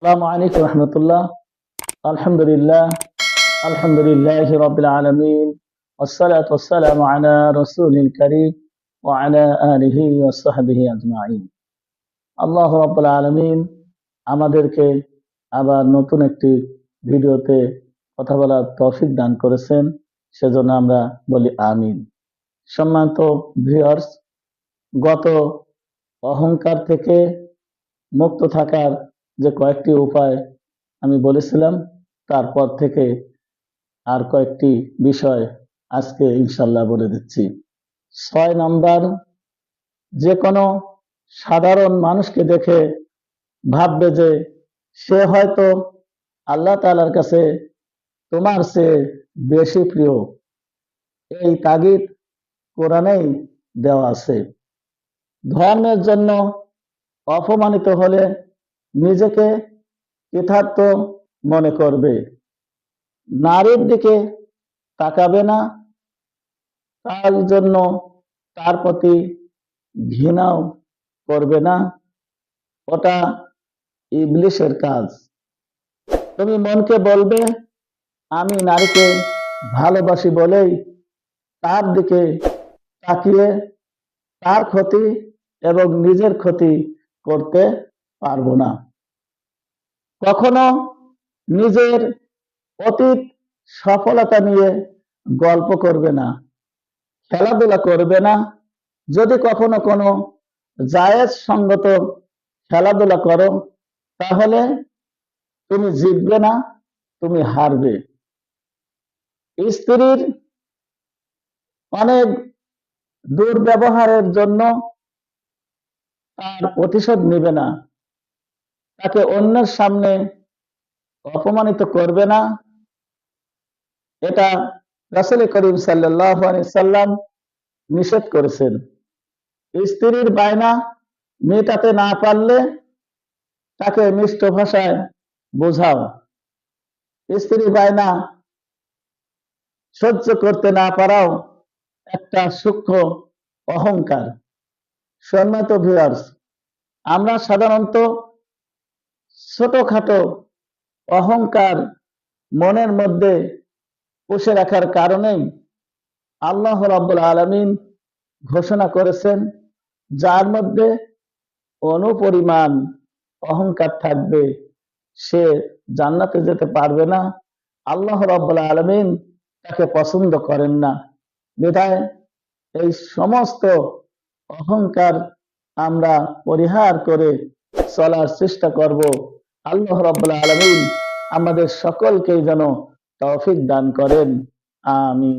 আসসালামু আলাইকুম রহমতুল্লাহ। আলহামদুলিল্লাহ, আলহামদুলিল্লাহি রাব্বিল আলামিন, ওয়াসসালাতু ওয়াসসালামু আলা রাসূলিল কারীম ওয়া আলা আলিহি ওয়া সাহবিহি আজমাইন। আল্লাহ রাব্বুল আলামিন আমাদেরকে আবার নতুন একটি ভিডিওতে কথা বলার তৌফিক দান করেছেন, সেজন্য আমরা বলি আমিন। সম্মানিত ভিউয়ার্স, গত অহংকার থেকে মুক্ত থাকার যে কয়েকটি উপায় আমি বলেছিলাম, তারপর থেকে আর কয়েকটি বিষয় আজকে ইনশাল্লাহ বলে দিচ্ছি। ৬ নাম্বার, যে কোনো সাধারণ মানুষকে দেখে ভাববে যে সে হয়তো আল্লাহ তাআলার কাছে তোমার চেয়ে বেশি প্রিয়। এই তাগিদ কোরআনেই দেওয়া আছে। ধর্মের জন্য অপমানিত হলে নিজেকে কৃতার্থ মনে করবে, নারীর দিকে তাকাবে না, তার জন্য তার প্রতি ঘৃণাও করবে না। ওটা ইবলিসের কাজ। তুমি মনকে বলবে আমি নারীকে ভালোবাসি বলেই তার দিকে তাকিয়ে তার ক্ষতি এবং নিজের ক্ষতি করতে পারবো না। কখনো নিজের অতীত সফলতা নিয়ে গল্প করবে না, খেলাধুলা করবে না। যদি কখনো কোনো জায়েজ সঙ্গত খেলাধুলা করো, তাহলে তুমি জিতবে না, তুমি হারবে। স্ত্রীর অনেক দুর্ব্যবহারের জন্য তার প্রতিশোধ নেবে না, তাকে অন্যের সামনে অপমানিত করবে না। এটা রাসূল করিম সাল্লাল্লাহু আলাইহি সাল্লাম নিষেধ করেছেন। স্ত্রীর বায়না মেটাতে না পারলে তাকে মিষ্ট ভাষায় বোঝাও। স্ত্রীর বায়না সহ্য করতে না পারাও একটা সূক্ষ্ম অহংকার। সম্মানিত ভিউয়ার্স, আমরা সাধারণত ছোটখাটো অহংকার মনের মধ্যে পুষে রাখার কারণেই আল্লাহ রাব্বুল আলামিন ঘোষণা করেছেন, যার মধ্যে অনুপরিমাণ অহংকার থাকবে সে জান্নাতে যেতে পারবে না। আল্লাহ রাব্বুল আলামিন তাকে পছন্দ করেন না। বিধায় এই সমস্ত অহংকার আমরা পরিহার করে চলার চেষ্টা করব। আল্লাহ রাব্বুল আলামিন আমাদের সকলকে যেন তৌফিক দান করেন। আমিন।